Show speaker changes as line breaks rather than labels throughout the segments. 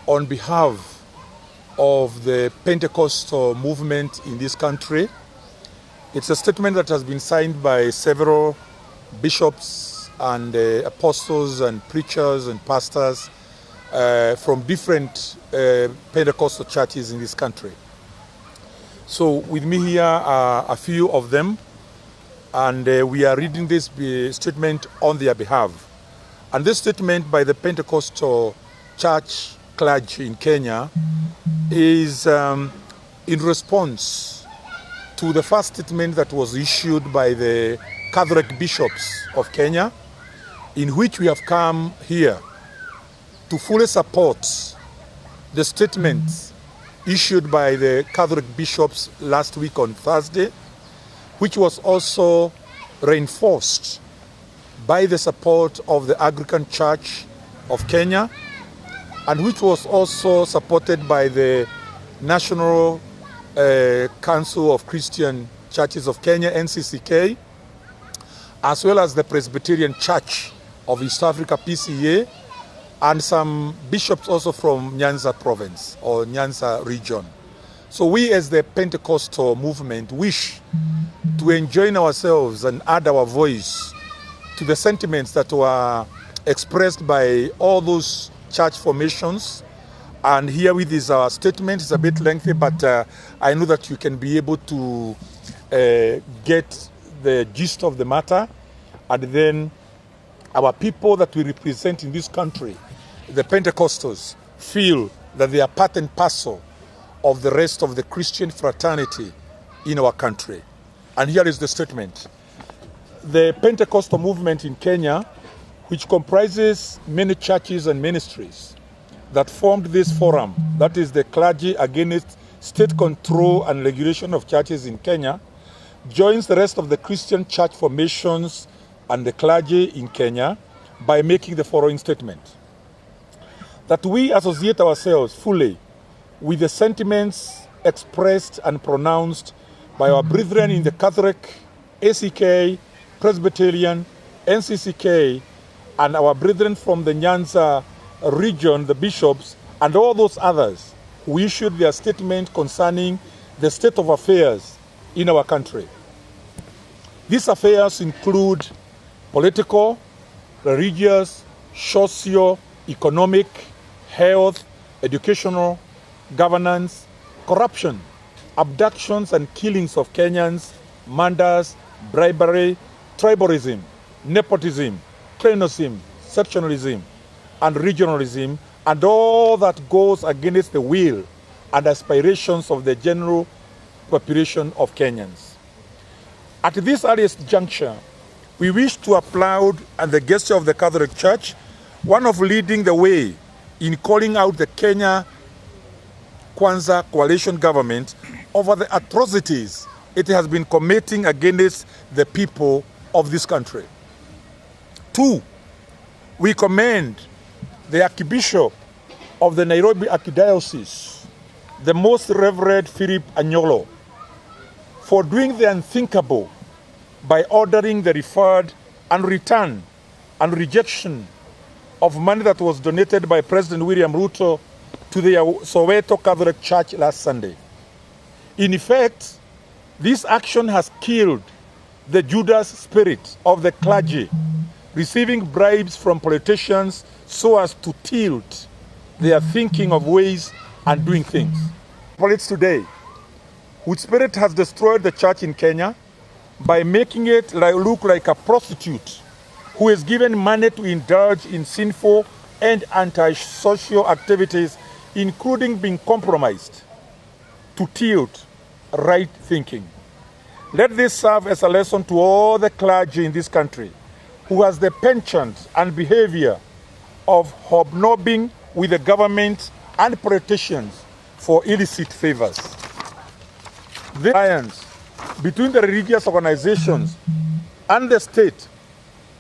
on behalf of the Pentecostal movement in this country. It's a statement that has been signed by several bishops and apostles and preachers and pastors from different Pentecostal churches in this country. So with me here are a few of them, and we are reading this statement on their behalf. And this statement by the Pentecostal church clergy in Kenya is in response to the first statement that was issued by the Catholic bishops of Kenya, in which we have come here to fully support the statement issued by the Catholic bishops last week on Thursday, which was also reinforced by the support of the Anglican Church of Kenya, and which was also supported by the National Council of Christian Churches of Kenya, NCCK, as well as the Presbyterian Church of East Africa, PCA, and some bishops also from Nyanza province or Nyanza region. So we as the Pentecostal movement wish to enjoin ourselves and add our voice to the sentiments that were expressed by all those church formations. And herewith is our statement. It's a bit lengthy, but I know that you can be able to get the gist of the matter. And then our people that we represent in this country, the Pentecostals, feel that they are part and parcel of the rest of the Christian fraternity in our country. And here is the statement. The Pentecostal movement in Kenya, which comprises many churches and ministries that formed this forum, that is the Clergy Against State Control and Regulation of Churches in Kenya, joins the rest of the Christian church formations and the clergy in Kenya by making the following statement: that we associate ourselves fully with the sentiments expressed and pronounced by our brethren in the Catholic, ACK, Presbyterian, NCCK, and our brethren from the Nyanza region, the bishops, and all those others who issued their statement concerning the state of affairs in our country. These affairs include political, religious, socio-economic, health, educational, governance, corruption, abductions and killings of Kenyans, murders, bribery, tribalism, nepotism, clanism, sectionalism, and regionalism, and all that goes against the will and aspirations of the general population of Kenyans. At this earliest juncture, we wish to applaud and the gesture of the Catholic Church, one of leading the way in calling out the Kenya Kwanza coalition government over the atrocities it has been committing against the people of this country. 2, we commend the Archbishop of the Nairobi Archdiocese, the Most Reverend Philip Anyolo, for doing the unthinkable by ordering the referred and return and rejection of money that was donated by President William Ruto to the Soweto Catholic Church last Sunday. In effect, this action has killed the Judas spirit of the clergy, receiving bribes from politicians so as to tilt their thinking of ways and doing things. Politics today, which spirit has destroyed the church in Kenya by making it look like a prostitute who is given money to indulge in sinful and anti-social activities, including being compromised to tilt right thinking. Let this serve as a lesson to all the clergy in this country who has the penchant and behavior of hobnobbing with the government and politicians for illicit favors. The alliance between the religious organizations and the state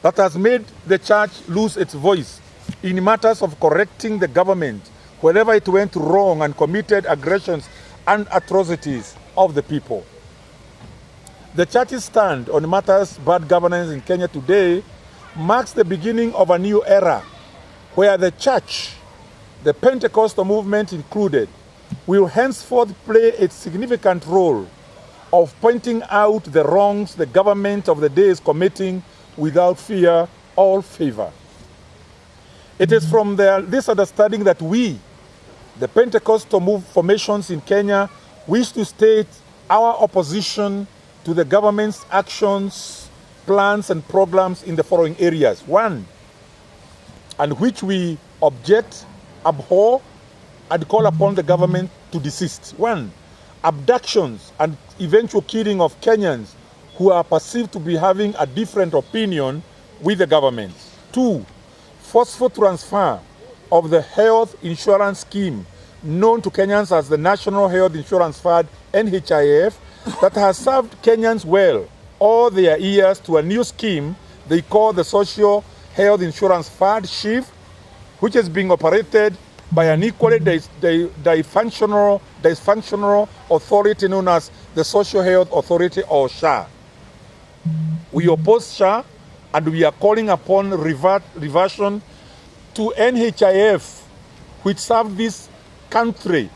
that has made the church lose its voice in matters of correcting the government wherever it went wrong and committed aggressions and atrocities of the people. The church's stand on matters bad governance in Kenya today marks the beginning of a new era where the church the Pentecostal movement included, will henceforth play a significant role of pointing out the wrongs the government of the day is committing without fear or favor. It is from this understanding that we, the Pentecostal formations in Kenya, wish to state our opposition to the government's actions, plans, and programs in the following areas. One, and which we object, abhor, and call upon the government to desist. One, abductions and eventual killing of Kenyans who are perceived to be having a different opinion with the government. Two, forceful transfer of the health insurance scheme known to Kenyans as the National Health Insurance Fund, NHIF, that has served Kenyans well all their years to a new scheme they call the Social Health Insurance Fund, SHIF, which is being operated by an equally dysfunctional authority known as the Social Health Authority, or SHA. We oppose SHA, and we are calling upon reversion to NHIF, which served this country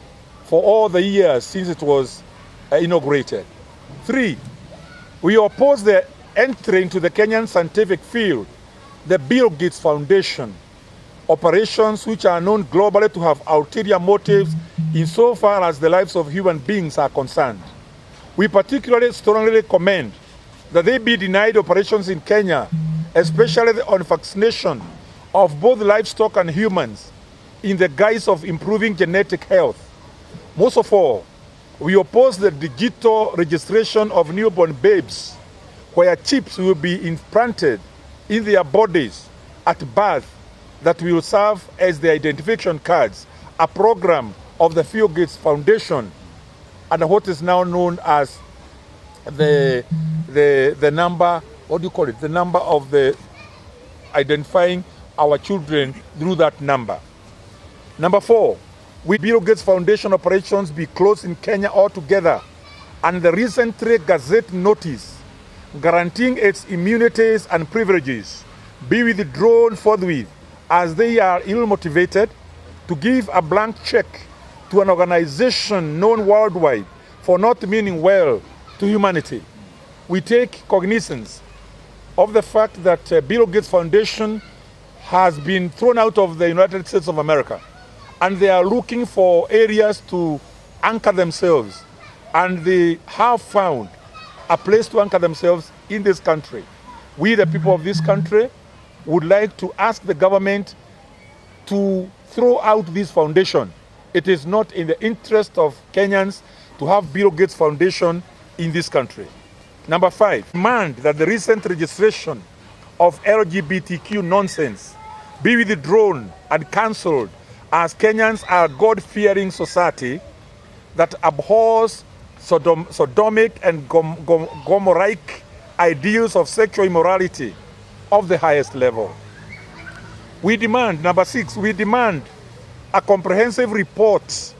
for all the years since it was inaugurated. Three, we oppose the entry into the Kenyan scientific field, the Bill Gates Foundation, operations which are known globally to have ulterior motives insofar as the lives of human beings are concerned. We particularly strongly recommend that they be denied operations in Kenya, especially on vaccination of both livestock and humans in the guise of improving genetic health. Most of all, we oppose the digital registration of newborn babes, where chips will be implanted in their bodies at birth that will serve as the identification cards, a program of the Bill Gates Foundation, and what is now known as the number, what do you call it? The number of the identifying our children through that number. Number four, with Bill Gates Foundation operations be closed in Kenya altogether, and the recently Gazette notice guaranteeing its immunities and privileges be withdrawn forthwith, as they are ill-motivated to give a blank check to an organization known worldwide for not meaning well to humanity. We take cognizance of the fact that Bill Gates Foundation has been thrown out of the United States of America, and they are looking for areas to anchor themselves, and they have found a place to anchor themselves in this country. We, the people of this country, would like to ask the government to throw out this foundation. It is not in the interest of Kenyans to have Bill Gates Foundation in this country. Number five, demand that the recent registration of LGBTQ nonsense be withdrawn and cancelled, as Kenyans are a God-fearing society that abhors sodomic and Gomorraic ideals of sexual immorality of the highest level. We demand, number six, we demand a comprehensive report,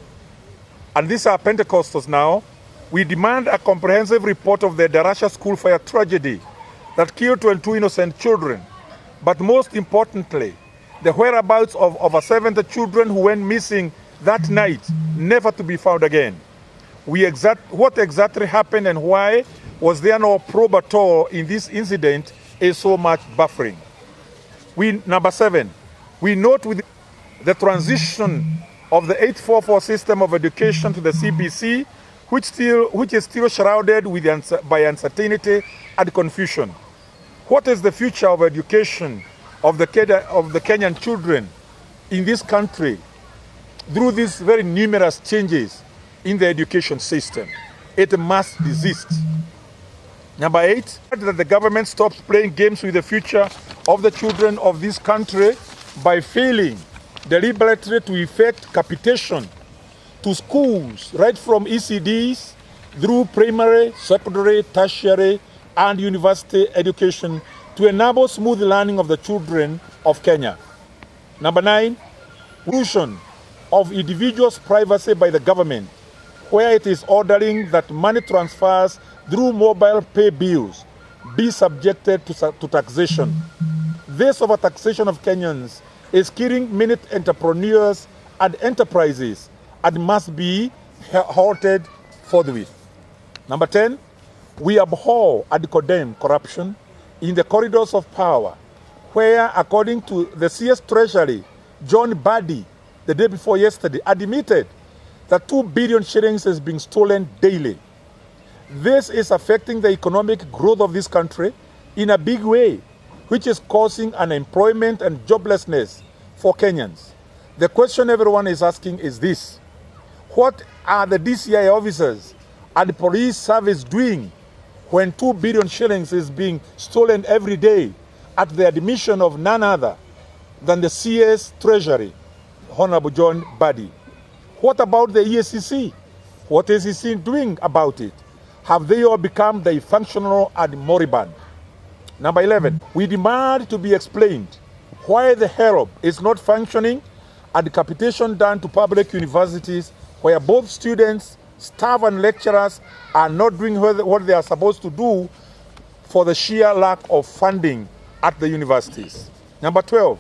and these are Pentecostals now. We demand a comprehensive report of the Darasha school fire tragedy that killed 22 innocent children, but most importantly, the whereabouts of over 70 children who went missing that night, never to be found again. What exactly happened and why was there no probe at all in this incident is so much baffling. Number seven, we note with the transition of the 844 system of education to the CBC, which is still shrouded by uncertainty and confusion. What is the future of education of the Kenyan children in this country through these very numerous changes in the education system? It must desist. Number eight, that the government stops playing games with the future of the children of this country by failing deliberately to effect capitation to schools right from ECDs through primary, secondary, tertiary, and university education to enable smooth learning of the children of Kenya. Number nine, inclusion of individuals' privacy by the government, where it is ordering that money transfers through mobile pay bills be subjected to taxation. This over-taxation of Kenyans is killing many entrepreneurs and enterprises and must be halted forthwith. Number 10, we abhor and condemn corruption in the corridors of power, where, according to the CS Treasury, John Badi, the day before yesterday, admitted that 2 billion shillings is being stolen daily. This is affecting the economic growth of this country in a big way, which is causing unemployment and joblessness for Kenyans. The question everyone is asking is this: what are the DCI officers and police service doing when 2 billion shillings is being stolen every day at the admission of none other than the CS Treasury, Honorable John Badi? What about the EACC? What is EACC doing about it? Have they all become dysfunctional and moribund? Number 11, we demand to be explained why the HELB is not functioning and capitation done to public universities where both students, staff and lecturers are not doing what they are supposed to do for the sheer lack of funding at the universities. Number 12,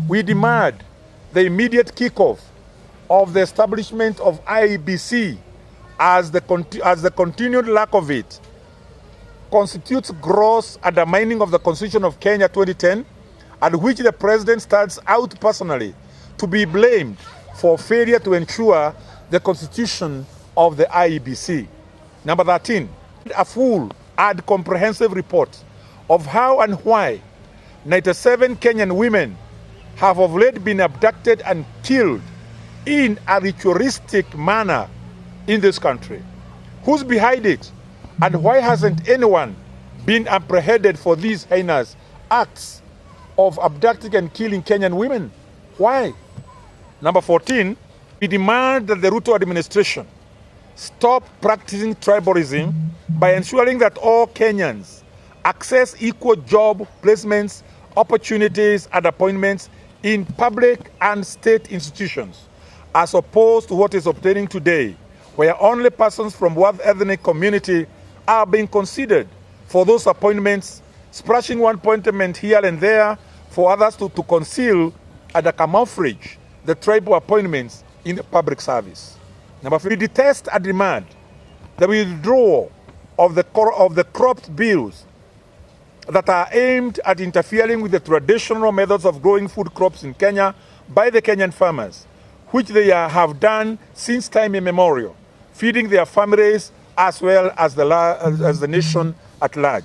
we demand the immediate kickoff of the establishment of IEBC, as the continued lack of it constitutes gross undermining of the Constitution of Kenya 2010, and which the President stands out personally to be blamed for failure to ensure the constitution of the IEBC. Number 13, a full and comprehensive report of how and why 97 Kenyan women have of late been abducted and killed in a ritualistic manner in this country. Who's behind it? And why hasn't anyone been apprehended for these heinous acts of abducting and killing Kenyan women? Why? Number 14, we demand that the Ruto administration stop practicing tribalism by ensuring that all Kenyans access equal job placements, opportunities, and appointments in public and state institutions, as opposed to what is obtaining today, where only persons from one ethnic community are being considered for those appointments, splashing one appointment here and there for others to conceal and camouflage the tribal appointments in the public service. Number 3, we detest and demand the withdrawal of the cropped bills that are aimed at interfering with the traditional methods of growing food crops in Kenya by the Kenyan farmers, which they have done since time immemorial, feeding their families as well as the nation at large.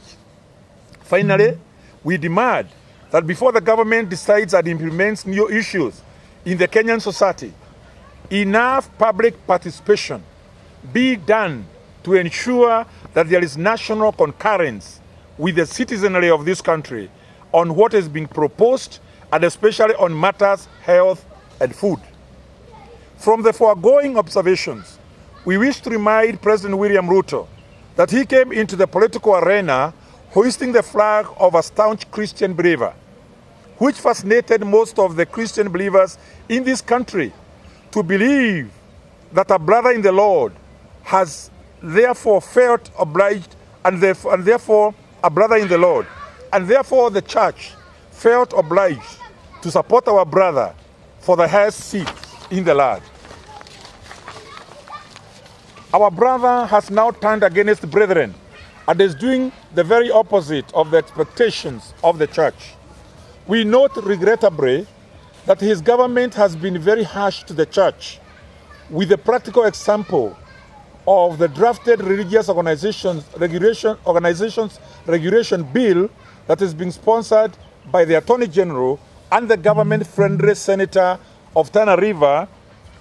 Finally, we demand that before the government decides and implements new issues in the Kenyan society, enough public participation be done to ensure that there is national concurrence with the citizenry of this country on what is being proposed, and especially on matters health and food. From the foregoing observations, we wish to remind President William Ruto that he came into the political arena hoisting the flag of a staunch Christian believer, which fascinated most of the Christian believers in this country to believe that a brother in the Lord has therefore felt obliged, and therefore a brother in the Lord, and therefore the church felt obliged to support our brother for the highest seat in the land. Our brother has now turned against brethren and is doing the very opposite of the expectations of the church. We note regrettably that his government has been very harsh to the church, with the practical example of the drafted religious organizations regulation bill that is being sponsored by the Attorney General and the government-friendly Senator of Tana River,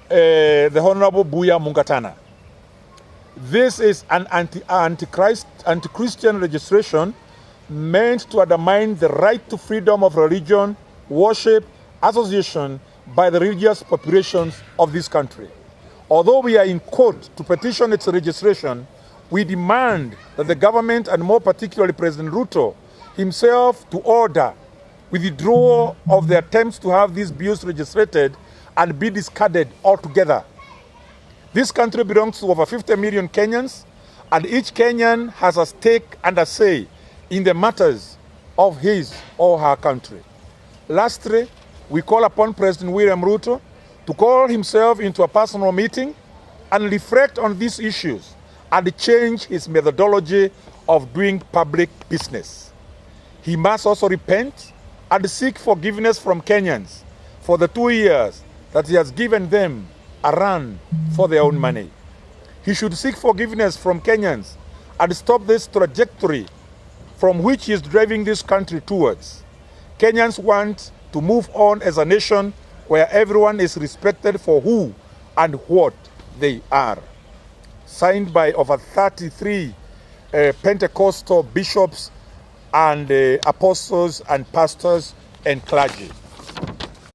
the Honorable Buya Mungatana. This is an anti-Christian registration meant to undermine the right to freedom of religion, worship, association by the religious populations of this country. Although we are in court to petition its registration, we demand that the government, and more particularly President Ruto himself, to order withdrawal of the attempts to have these bills registered and be discarded altogether. This country belongs to over 50 million Kenyans, and each Kenyan has a stake and a say in the matters of his or her country. Lastly, we call upon President William Ruto to call himself into a personal meeting and reflect on these issues and change his methodology of doing public business. He must also repent and seek forgiveness from Kenyans for the 2 years that he has given them a run for their own money. He should seek forgiveness from Kenyans and stop this trajectory from which he is driving this country towards. Kenyans want to move on as a nation where everyone is respected for who and what they are. Signed by over 33 Pentecostal bishops and apostles and pastors and clergy.